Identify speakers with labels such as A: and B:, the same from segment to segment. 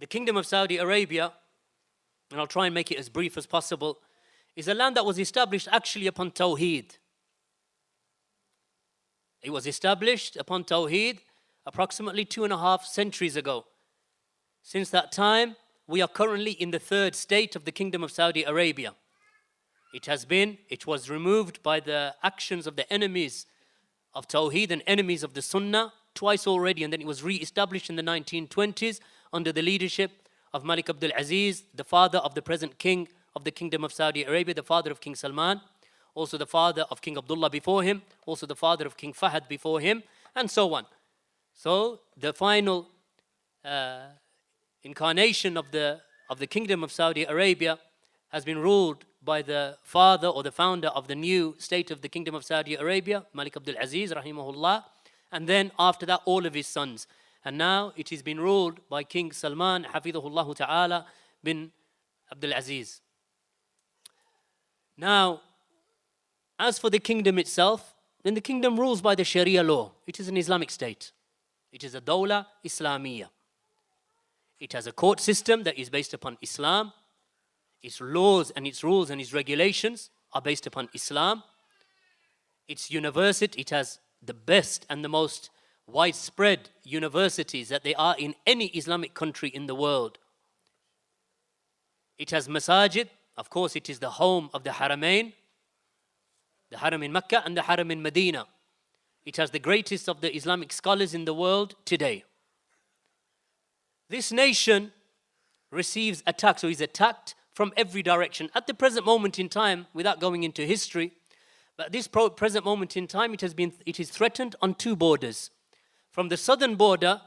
A: the Kingdom of Saudi Arabia, and I'll try and make it as brief as possible, is a land that was established actually upon Tawheed. It was established upon Tawheed approximately 2.5 centuries ago. Since that time, we are currently in the third state of the Kingdom of Saudi Arabia. It was removed by the actions of the enemies of Tawheed and enemies of the Sunnah twice already, and then it was re-established in the 1920s under the leadership of Malik Abdul Aziz, the father of the present king of the Kingdom of Saudi Arabia, the father of King Salman, also the father of King Abdullah before him, also the father of King Fahd before him, and so on. So the final incarnation of the Kingdom of Saudi Arabia has been ruled by the father or the founder of the new state of the Kingdom of Saudi Arabia, Malik Abdul Aziz, rahimahullah, and then after that all of his sons. And now it has been ruled by King Salman, hafidhahullah ta'ala, bin Abdul Aziz. Now, as for the kingdom itself, then the kingdom rules by the Sharia law. It is an Islamic state. It is a Dawla Islamiyya. It has a court system that is based upon Islam. Its laws and its rules and its regulations are based upon Islam. Its university, it has the best and the most widespread universities that there are in any Islamic country in the world. It has masajid. Of course, it is the home of the Haramain, the Haram in Mecca and the Haram in Medina. It has the greatest of the Islamic scholars in the world today. This nation receives attacks, or is attacked from every direction. At the present moment in time, without going into history, but at this present moment in time, it is threatened on two borders. From the southern border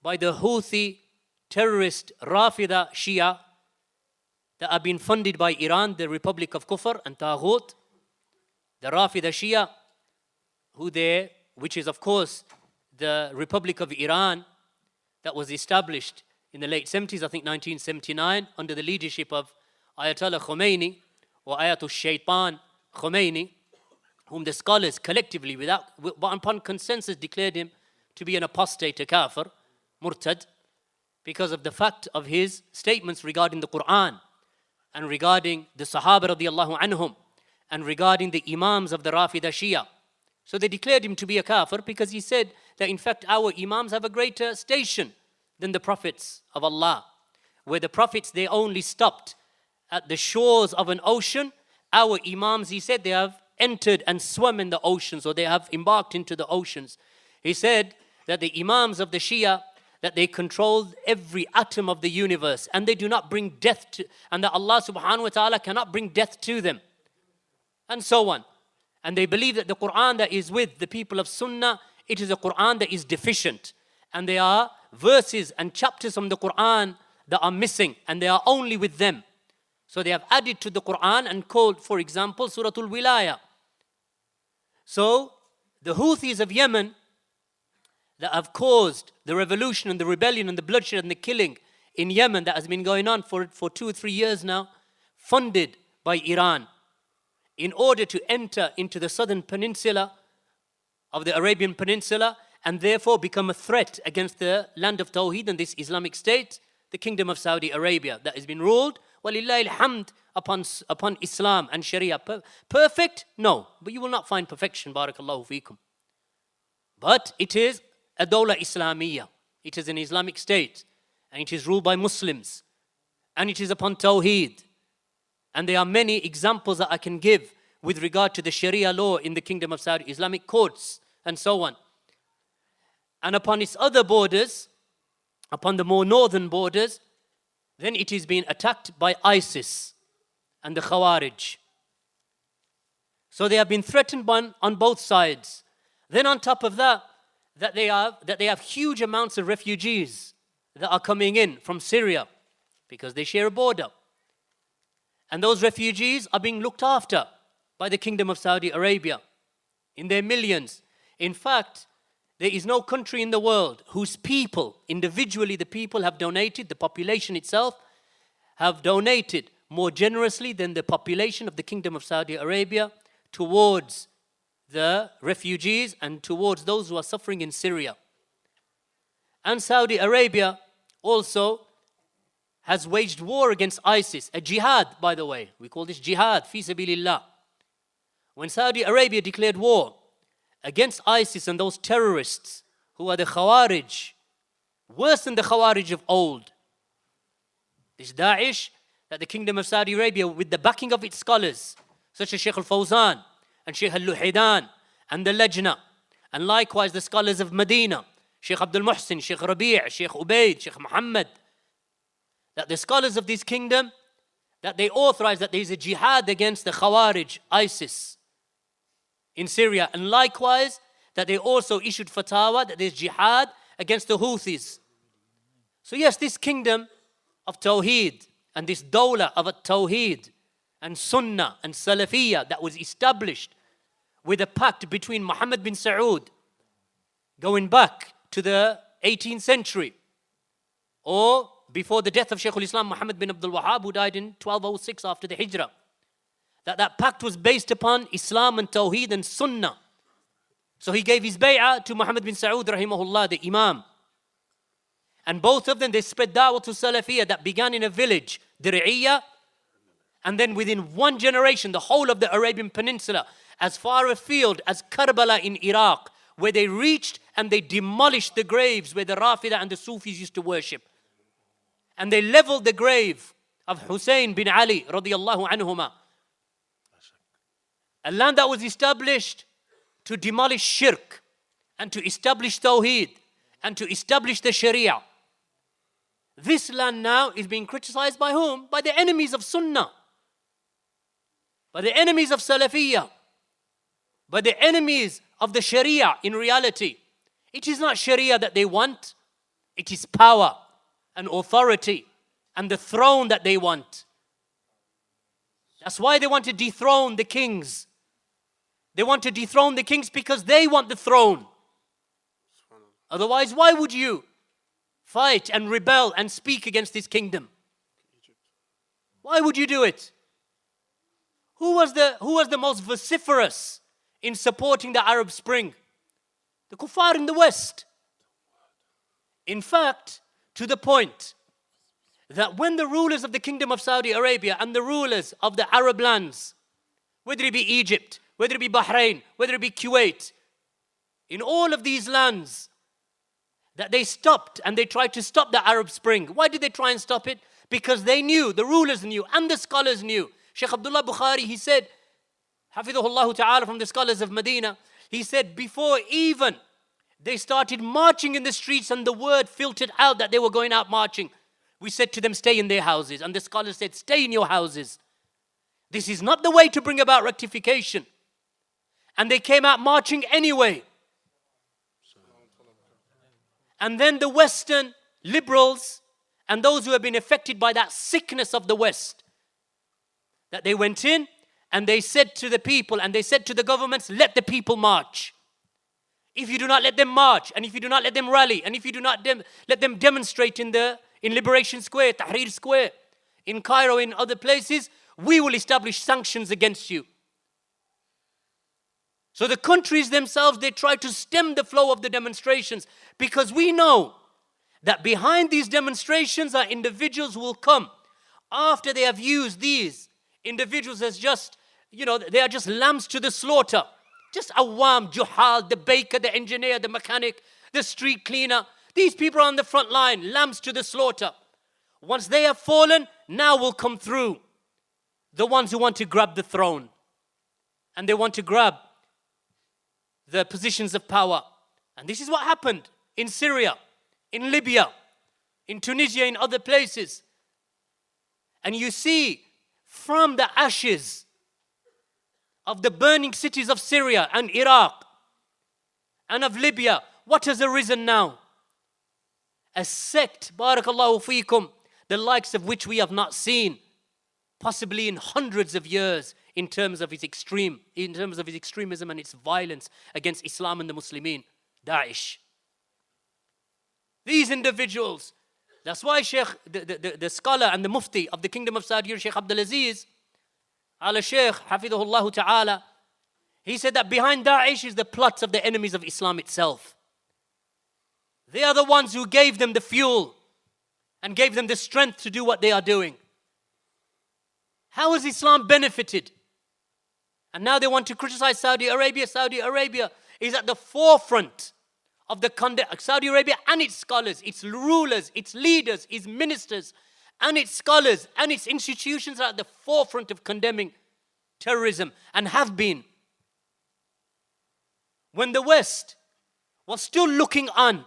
A: by the Houthi terrorist Rafida Shia that have been funded by Iran, the Republic of Kufr and Taghut. The Rafida Shia, which is of course the Republic of Iran that was established in the late 70s, I think 1979, under the leadership of Ayatollah Khomeini, or Ayatul Shaitan Khomeini, whom the scholars collectively, upon consensus, declared him to be an apostate, a kafir, murtad, because of the fact of his statements regarding the Quran and regarding the Sahaba radiallahu anhum and regarding the Imams of the Rafida Shia. So they declared him to be a kafir because he said that in fact our Imams have a greater station than the prophets of Allah. Where the prophets, they only stopped at the shores of an ocean, our Imams, he said, they have entered and swum in the oceans, or they have embarked into the oceans. He said that the Imams of the Shia, that they control every atom of the universe and they do not bring death to, and that Allah subhanahu wa ta'ala cannot bring death to them, and so on. And they believe that the Quran that is with the people of Sunnah, it is a Quran that is deficient, and there are verses and chapters from the Quran that are missing, and they are only with them. So they have added to the Quran and called, for example, Surah Al-Wilaya. So the Houthis of Yemen that have caused the revolution and the rebellion and the bloodshed and the killing in Yemen that has been going on for 2 or 3 years now, funded by Iran, in order to enter into the southern peninsula of the Arabian Peninsula and therefore become a threat against the land of Tawheed and this Islamic state, the Kingdom of Saudi Arabia, that has been ruled, walillahi alhamd, upon Islam and Sharia. Perfect? No. But you will not find perfection, barakallahu feekum. But it is a Dawla Islamiyya. It is an Islamic state. And it is ruled by Muslims. And it is upon Tawheed. And there are many examples that I can give with regard to the Sharia law in the Kingdom of Saudi, Islamic courts, and so on. And upon its other borders, upon the more northern borders, then it is being attacked by ISIS and the Khawarij. So they have been threatened on both sides. Then on top of that, that they have huge amounts of refugees that are coming in from Syria because they share a border. And those refugees are being looked after by the Kingdom of Saudi Arabia in their millions. In fact, there is no country in the world whose people, individually the people have donated, the population itself have donated more generously than the population of the Kingdom of Saudi Arabia towards the refugees and towards those who are suffering in Syria. And Saudi Arabia also has waged war against ISIS, a jihad, by the way. We call this jihad, fi sabilillah. When Saudi Arabia declared war against ISIS and those terrorists who are the Khawarij, worse than the Khawarij of old, this Daesh, that the Kingdom of Saudi Arabia, with the backing of its scholars, such as Sheikh al-Fawzan and Sheikh al-Luhidan and the Lajna, and likewise the scholars of Medina, Sheikh Abdul Muhsin, Sheikh Rabi', Sheikh Ubaid, Sheikh Muhammad, that the scholars of this kingdom, that they authorize that there is a jihad against the Khawarij, ISIS, in Syria, and likewise that they also issued fatwa that there is jihad against the Houthis. So yes, this kingdom of Tawheed and this dawla of Tawheed and Sunnah and Salafiyah that was established with a pact between Muhammad bin Saud going back to the 18th century, or before the death of Shaykh al-Islam Muhammad bin Abdul Wahid, who died in 1206 after the Hijrah, that pact was based upon Islam and Tawheed and Sunnah. So he gave his bay'ah to Muhammad bin Saud rahimahullah, the Imam. And both of them, they spread da'wah to Salafiyah that began in a village, Dir'iyah, and then within one generation, the whole of the Arabian Peninsula, as far afield as Karbala in Iraq, where they reached and they demolished the graves where the Rafida and the Sufis used to worship. And they leveled the grave of Hussein bin Ali radiyallahu anhuma. A land that was established to demolish shirk and to establish Tawheed and to establish the Sharia. This land now is being criticized by whom? By the enemies of Sunnah, by the enemies of Salafiyah, by the enemies of the Sharia. In reality, it is not Sharia that they want, it is power and authority and the throne that they want. That's why they want to dethrone the kings. They want to dethrone the kings because they want the throne. Otherwise, why would you fight and rebel and speak against this kingdom? Why would you do it? Who was the most vociferous in supporting the Arab Spring? The kuffar in the West. In fact, to the point that when the rulers of the Kingdom of Saudi Arabia and the rulers of the Arab lands, whether it be Egypt, whether it be Bahrain, whether it be Kuwait, in all of these lands, that they stopped and they tried to stop the Arab Spring. Why did they try and stop it? Because they knew, the rulers knew, and the scholars knew. Sheikh Abdullah Bukhari, he said, Hafidhahullah Ta'ala, from the scholars of Medina, he said, before even they started marching in the streets and the word filtered out that they were going out marching, we said to them, stay in their houses. And the scholars said, stay in your houses. This is not the way to bring about rectification. And they came out marching anyway. And then the Western liberals and those who have been affected by that sickness of the West, that they went in and they said to the people and they said to the governments, let the people march. If you do not let them march, and if you do not let them rally, and if you do not let them demonstrate in Liberation Square, Tahrir Square, in Cairo, in other places, we will establish sanctions against you. So the countries themselves, they try to stem the flow of the demonstrations, because we know that behind these demonstrations are individuals who will come after they have used these individuals as just, they are just lambs to the slaughter. Just awam, juhal, the baker, the engineer, the mechanic, the street cleaner. These people are on the front line, lambs to the slaughter. Once they have fallen, now will come through the ones who want to grab the throne. And they want to grab the positions of power. And this is what happened in Syria, in Libya, in Tunisia, in other places. And you see, from the ashes of the burning cities of Syria and Iraq and of Libya, what has arisen now? A sect, barakallahu feekum, the likes of which we have not seen, possibly in hundreds of years, in terms of its extremism and its violence against Islam and the Muslimin, Daesh. These individuals, that's why Sheikh, the scholar and the mufti of the Kingdom of Saudi Arabia, Sheikh Abdul Aziz Al Sheikh, Hafidhahullah Ta'ala, he said that behind Daesh is the plots of the enemies of Islam itself. They are the ones who gave them the fuel and gave them the strength to do what they are doing. How has Islam benefited? And now they want to criticize Saudi Arabia. Saudi Arabia is at the forefront of the conduct. Saudi Arabia and its scholars, its rulers, its leaders, its ministers, and its scholars and its institutions are at the forefront of condemning terrorism and have been. When the West was still looking on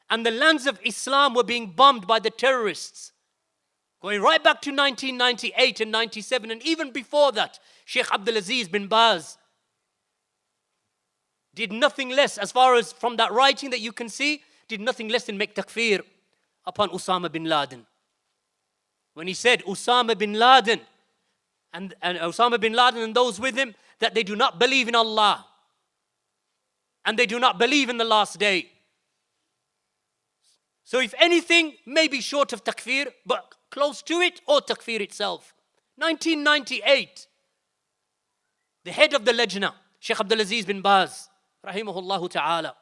A: and the lands of Islam were being bombed by the terrorists, going right back to 1998 and 97, and even before that, Sheikh Abdul Aziz bin Baz did nothing less, as far as from that writing that you can see, did nothing less than make takfir upon Osama bin Laden. When he said Osama bin Laden and Osama bin Laden and those with him, that they do not believe in Allah and they do not believe in the last day. So if anything, maybe short of takfir, but close to it, or takfir itself. 1998, the head of the Lajna, Sheikh Abdul Aziz bin Baz, rahimahullah ta'ala.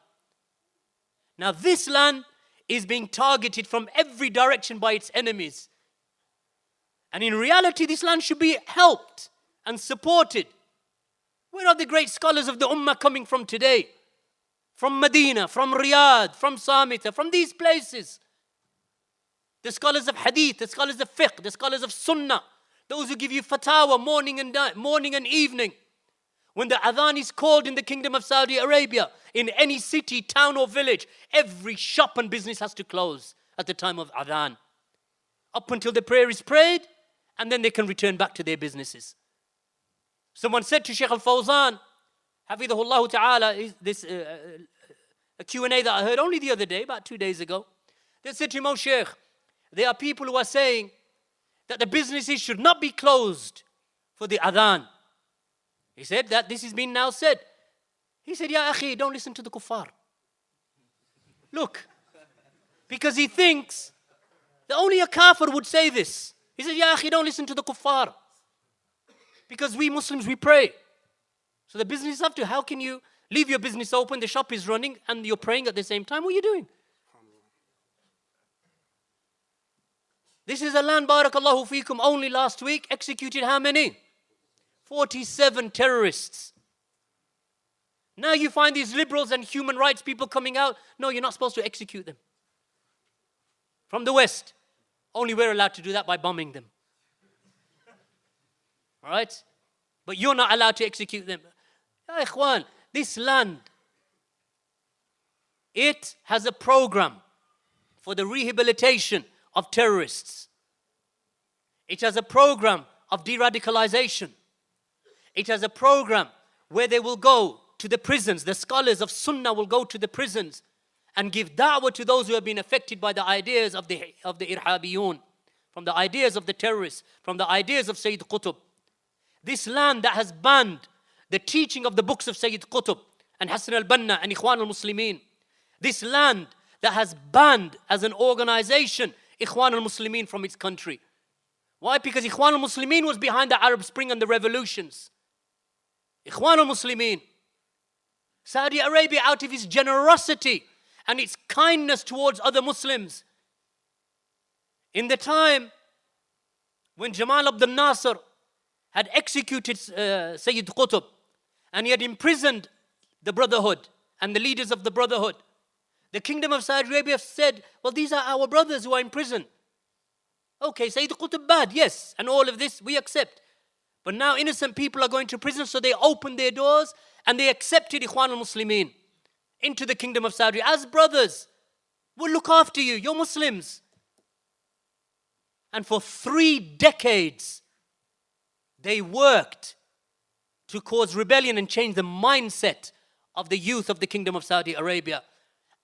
A: Now this land is being targeted from every direction by its enemies. And in reality, this land should be helped and supported. Where are the great scholars of the Ummah coming from today? From Medina, from Riyadh, from Samita, from these places. The scholars of Hadith, the scholars of Fiqh, the scholars of Sunnah, those who give you fatwa morning and evening. When the adhan is called in the Kingdom of Saudi Arabia, in any city, town or village, every shop and business has to close at the time of adhan. Up until the prayer is prayed, and then they can return back to their businesses. Someone said to Sheikh Al-Fawzan, Hafidhahullah Ta'ala, a Q&A that I heard only the other day, about 2 days ago. They said to him, "Oh Sheikh, there are people who are saying that the businesses should not be closed for the adhan." He said that this has been now said. He said, "Ya akhi, don't listen to the kuffar." Look, because he thinks that only a kafir would say this. He said, "Ya akhi, don't listen to the kuffar." Because we Muslims, we pray. So the business have to, how can you leave your business open, the shop is running, and you're praying at the same time? What are you doing? This is a land, barakallahu feekum, only last week executed how many? 47 terrorists. Now you find these liberals and human rights people coming out. No, you're not supposed to execute them. From the West. Only we're allowed to do that by bombing them. All right? But you're not allowed to execute them. Ya ikhwan, this land, it has a program for the rehabilitation of terrorists. It has a program of de-radicalization. It has a program where they will go to the prisons. The scholars of Sunnah will go to the prisons and give da'wah to those who have been affected by the ideas of the irhabiyun, from the ideas of the terrorists, from the ideas of Sayyid Qutb. This land that has banned the teaching of the books of Sayyid Qutb and Hassan al-Banna and Ikhwan al-Muslimin. This land that has banned as an organization Ikhwan al-Muslimin from its country. Why? Because Ikhwan al-Muslimin was behind the Arab Spring and the revolutions. Ikhwan al-Muslimin. Saudi Arabia, out of its generosity and its kindness towards other Muslims. In the time when Jamal Abdel Nasser had executed Sayyid Qutb and he had imprisoned the Brotherhood and the leaders of the Brotherhood, the Kingdom of Saudi Arabia said, well, these are our brothers who are in prison. Okay, Sayyid Qutb bad, yes, and all of this we accept. But now innocent people are going to prison, so they opened their doors and they accepted Ikhwan al-Muslimin into the Kingdom of Saudi as brothers. We'll look after you, you're Muslims. And for 3 decades, they worked to cause rebellion and change the mindset of the youth of the Kingdom of Saudi Arabia.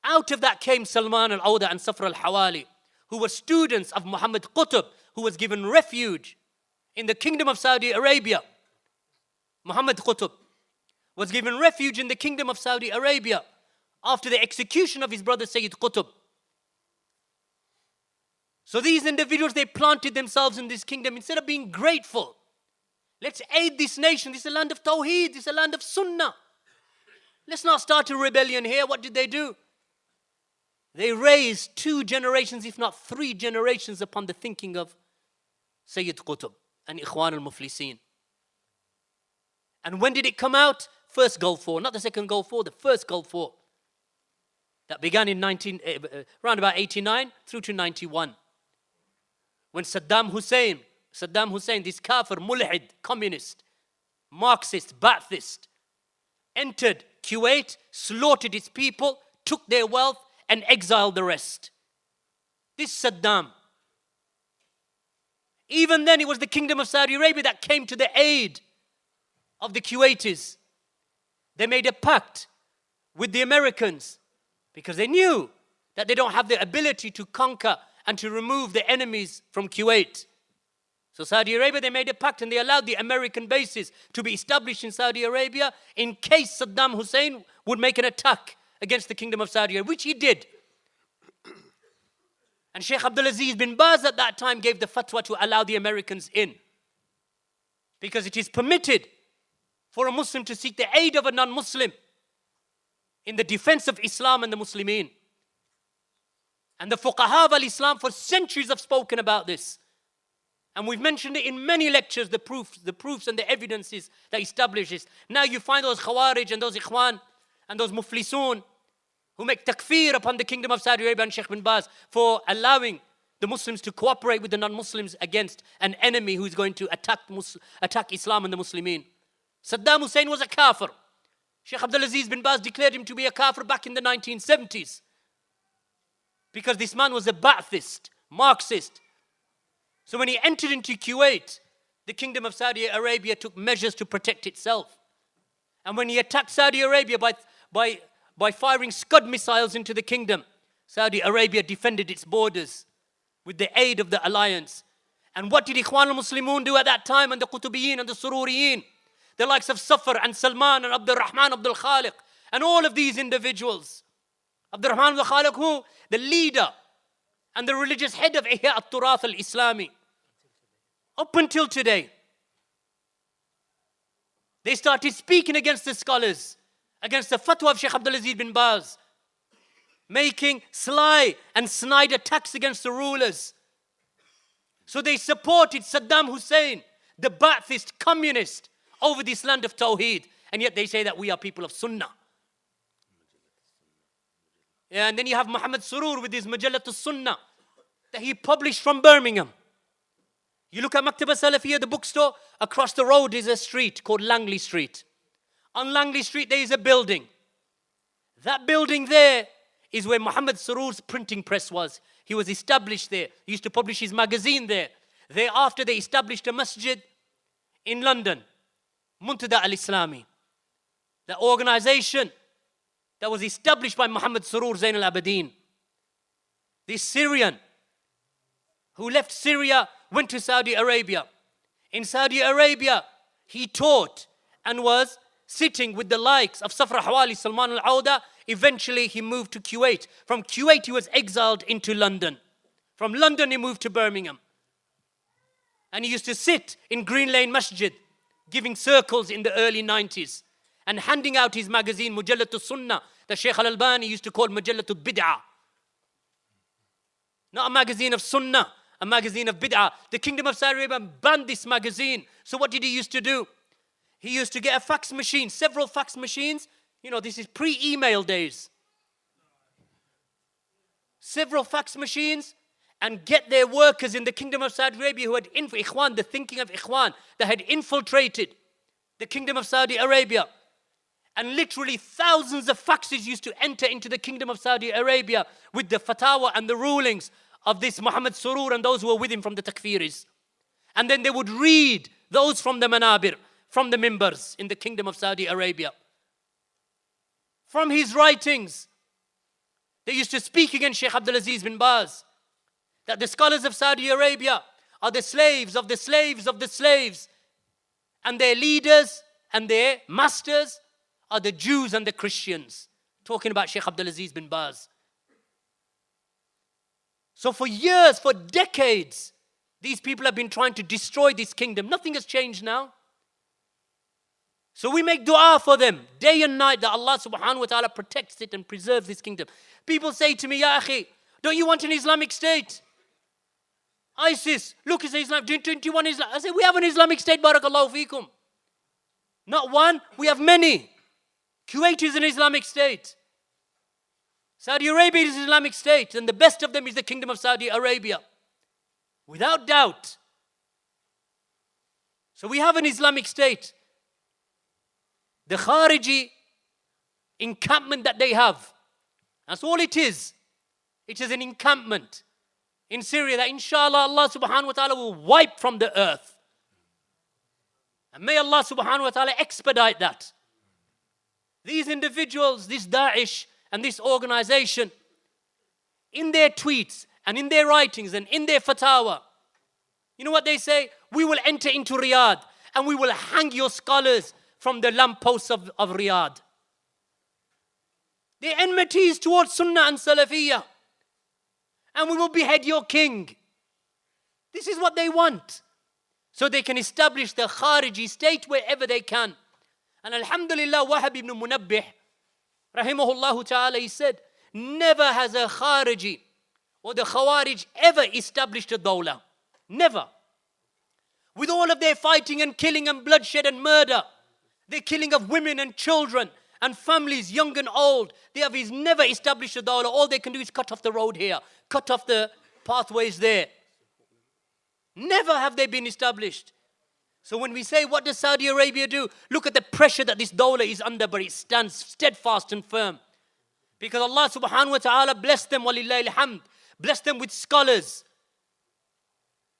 A: Out of that came Salman al-Awda and Safra al-Hawali, who were students of Muhammad Qutb, who was given refuge in the Kingdom of Saudi Arabia. Muhammad Qutb was given refuge in the Kingdom of Saudi Arabia after the execution of his brother Sayyid Qutb. So these individuals, they planted themselves in this kingdom instead of being grateful. Let's aid this nation. This is a land of Tawheed. This is a land of Sunnah. Let's not start a rebellion here. What did they do? They raised 2 generations, if not 3 generations, upon the thinking of Sayyid Qutb and Ikhwan al-Muflisin. And when did it come out? First Gulf War, not the second Gulf War, the first Gulf War. That began in around about 89 through to 91. When Saddam Hussein, this kafir, mulhid, communist, Marxist, Ba'athist, entered Kuwait, slaughtered its people, took their wealth and exiled the rest. This Saddam. Even then it was the Kingdom of Saudi Arabia that came to the aid of the Kuwaitis. They made a pact with the Americans because they knew that they don't have the ability to conquer and to remove the enemies from Kuwait. So Saudi Arabia, they made a pact and they allowed the American bases to be established in Saudi Arabia in case Saddam Hussein would make an attack against the Kingdom of Saudi Arabia, which he did. And Sheikh Abdul Aziz bin Baz at that time gave the fatwa to allow the Americans in. Because it is permitted for a Muslim to seek the aid of a non-Muslim in the defense of Islam and the Muslimin. And the fuqaha of al-Islam for centuries have spoken about this. And we've mentioned it in many lectures, the proofs and the evidences that establish this. Now you find those Khawarij and those Ikhwan and those Muflisun who make takfir upon the Kingdom of Saudi Arabia and Sheikh bin Baz for allowing the Muslims to cooperate with the non-Muslims against an enemy who is going to attack Islam and the Muslimin. Saddam Hussein was a kafir. Sheikh Abdul Aziz bin Baz declared him to be a kafir back in the 1970s. Because this man was a Ba'athist, Marxist. So when he entered into Kuwait, the Kingdom of Saudi Arabia took measures to protect itself. And when he attacked Saudi Arabia by firing Scud missiles into the kingdom, Saudi Arabia defended its borders with the aid of the alliance. And what did Ikhwan al-Muslimun do at that time, and the Qutubiyin and the Sururiyin? The likes of Safar and Salman and Abdul Rahman Abdul Khaliq and all of these individuals. Abdul Rahman Abdul Khaliq, who? The leader and the religious head of Ihya al-Turath al-Islami. Up until today, they started speaking against the scholars, against the fatwa of Sheikh Abdul Aziz bin Baz, making sly and snide attacks against the rulers. So they supported Saddam Hussein, the Ba'athist communist, over this land of Tawheed. And yet they say that we are people of Sunnah. Yeah, and then you have Muhammad Surur with his Majallat al-Sunnah that he published from Birmingham. You look at Maktaba Salafiyya, the bookstore, across the road is a street called Langley Street. On Langley Street there is a building. That building there is where Muhammad Surur's printing press was. He was established there. He used to publish his magazine there. Thereafter they established a masjid in London, Muntada al-Islami. The organization that was established by Muhammad Surur Zain al-Abidin. This Syrian who left Syria, went to Saudi Arabia. In Saudi Arabia, he taught and was sitting with the likes of Safra Hawali, Salman al-Auda. Eventually, he moved to Kuwait. From Kuwait, he was exiled into London. From London, he moved to Birmingham. And he used to sit in Green Lane Masjid, giving circles in the early 90s and handing out his magazine, Mujallat al-Sunnah, that Shaykh al-Albani used to call Mujallat al-Bid'ah. Not a magazine of Sunnah, a magazine of Bid'ah. The Kingdom of Saudi Arabia banned this magazine. So what did he used to do? He used to get a fax machine, several fax machines. You know, this is pre-email days. Several fax machines, and get their workers in the Kingdom of Saudi Arabia who had Ikhwan, the thinking of Ikhwan, that had infiltrated the Kingdom of Saudi Arabia. And literally thousands of faxes used to enter into the Kingdom of Saudi Arabia with the fatwa and the rulings of this Muhammad Surur and those who were with him from the takfiris. And then they would read those from the manabir, from the mimbars in the Kingdom of Saudi Arabia. From his writings, they used to speak against Sheikh Abdul Aziz bin Baz, that the scholars of Saudi Arabia are the slaves of the slaves of the slaves, and their leaders and their masters are the Jews and the Christians. Talking about Sheikh Abdul Aziz bin Baz. So for years, for decades, these people have been trying to destroy this kingdom. Nothing has changed now. So we make dua for them day and night that Allah subhanahu wa ta'ala protects it and preserves this kingdom. People say to me, Ya akhi, don't you want an Islamic State? ISIS, look, it's Islam. Do you want Islam? I say, we have an Islamic State, barakallahu feekum. Not one, we have many. Kuwait is an Islamic State. Saudi Arabia is an Islamic State, and the best of them is the Kingdom of Saudi Arabia. Without doubt. So we have an Islamic State. The Khariji encampment that they have, that's all it is. It is an encampment in Syria that inshallah Allah subhanahu wa ta'ala will wipe from the earth. And may Allah subhanahu wa ta'ala expedite that. These individuals, this Daesh and this organization, in their tweets and in their writings and in their fatwa, you know what they say? We will enter into Riyadh and we will hang your scholars from the lampposts of Riyadh. Their enmity is towards Sunnah and Salafiyah. And we will behead your king. This is what they want. So they can establish the Khariji state wherever they can. And Alhamdulillah, Wahab ibn Munabbih, rahimahullah ta'ala, he said, never has a Khariji or the Khawarij ever established a dawla. Never. With all of their fighting and killing and bloodshed and murder, their killing of women and children and families, young and old, he's never established a dawla. All they can do is cut off the road here, cut off the pathways there. Never have they been established. So when we say, what does Saudi Arabia do? Look at the pressure that this dawla is under, but it stands steadfast and firm. Because Allah subhanahu wa ta'ala blessed them, walillahi alhamd, blessed them with scholars,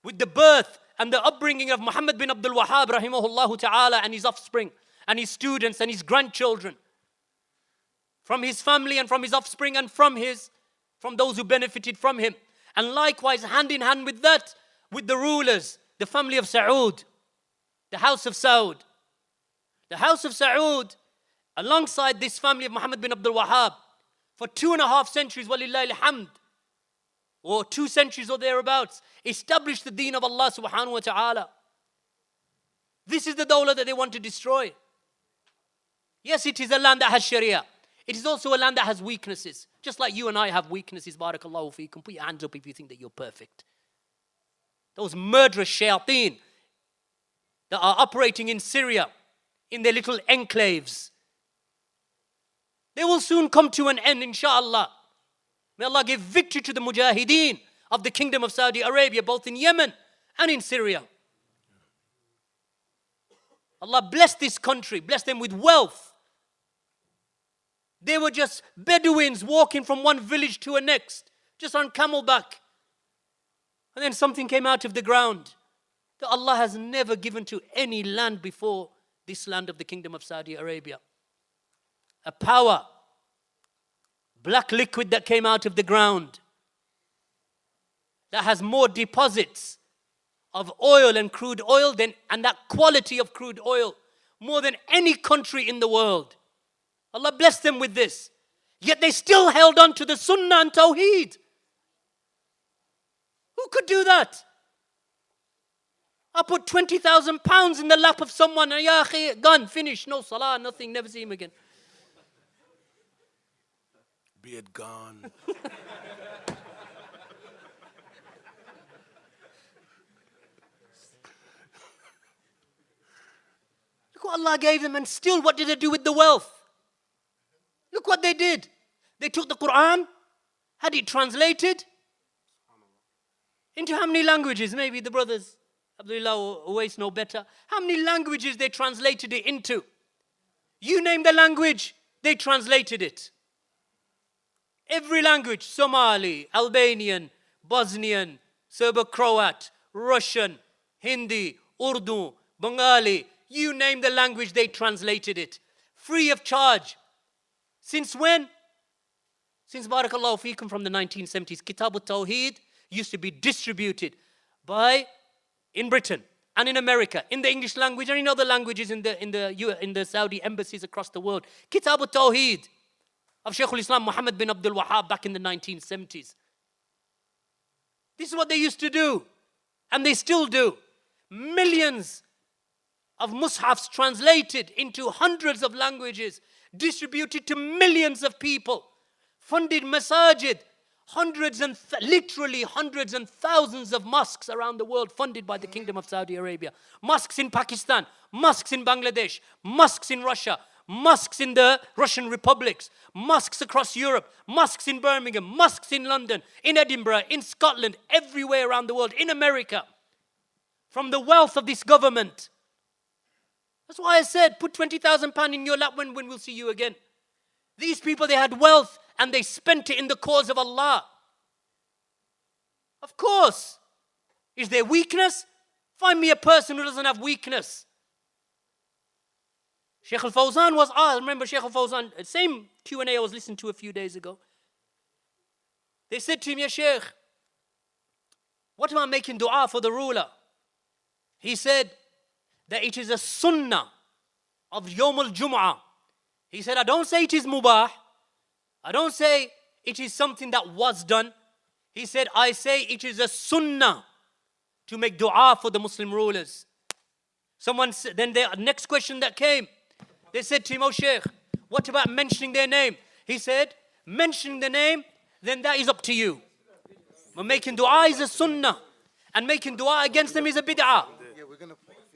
A: with the birth and the upbringing of Muhammad bin Abdul Wahid, rahimahullah ta'ala, and his offspring, and his students, and his grandchildren. From his family and from his offspring and from those who benefited from him. And likewise, hand in hand with that, with the rulers, the family of Saud, the house of Saud. The house of Saud, alongside this family of Muhammad bin Abdul Wahid, for 2.5 centuries, walillahi alhamd, or 2 centuries or thereabouts, established the deen of Allah subhanahu wa ta'ala. This is the dawla that they want to destroy. Yes, it is a land that has Sharia. It is also a land that has weaknesses. Just like you and I have weaknesses, barakallahu feekum. Put your hands up if you think that you're perfect. Those murderous shayateen that are operating in Syria, in their little enclaves, they will soon come to an end, inshallah. May Allah give victory to the mujahideen of the Kingdom of Saudi Arabia, both in Yemen and in Syria. Allah bless this country, bless them with wealth. They were just Bedouins walking from one village to a next, just on camelback. And then something came out of the ground that Allah has never given to any land before this land of the Kingdom of Saudi Arabia. A power, black liquid that came out of the ground that has more deposits of oil and crude oil and that quality of crude oil more than any country in the world. Allah bless them with this. Yet they still held on to the Sunnah and Tawheed. Who could do that? I put 20,000 pounds in the lap of someone and ya akhi, gone, finished, no salah, nothing, never see him again.
B: Be it gone.
A: Look what Allah gave them, and still what did they do with the wealth? Look what they did. They took the Quran, had it translated into how many languages? Maybe the brothers, Abdullah or Uwais, know better. How many languages they translated it into? You name the language, they translated it. Every language, Somali, Albanian, Bosnian, Serbo-Croat, Russian, Hindi, Urdu, Bengali, you name the language, they translated it. Free of charge. Since when? Since barakallahu feekum from the 1970s. Kitab al-Tawheed used to be distributed in Britain and in America, in the English language and in other languages in the Saudi embassies across the world. Kitab al-Tawheed of Shaykh al-Islam Muhammad bin Abdul Wahid back in the 1970s. This is what they used to do. And they still do. Millions of mushafs translated into hundreds of languages, distributed to millions of people funded masajid, literally hundreds and thousands of mosques around the world funded by the Kingdom of Saudi Arabia. Mosques in Pakistan, mosques in Bangladesh, mosques in Russia, mosques in the Russian republics, mosques across Europe, mosques in Birmingham, mosques in London, in Edinburgh, in Scotland, everywhere around the world, in America. From the wealth of this government. That's why I said, put £20,000 in your lap when we'll see you again. These people, they had wealth and they spent it in the cause of Allah. Of course. Is there weakness? Find me a person who doesn't have weakness. Sheikh al-Fawzan was asked, remember Sheikh al-Fawzan, same Q&A I was listening to a few days ago. They said to him, Ya Sheikh, what about making dua for the ruler? He said that it is a sunnah of Yawm al-Jum'ah. He said, I don't say it is mubah. I don't say it is something that was done. He said, I say it is a sunnah to make dua for the Muslim rulers. Someone said, then the next question that came, they said to him, oh Sheikh, what about mentioning their name? He said, mentioning the name, then that is up to you. But making dua is a sunnah. And making dua against them is a bid'ah.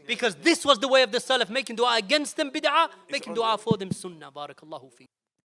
A: Because this was the way of the Salaf, making dua against them bid'ah, making dua for them sunnah. Barakallahu fi.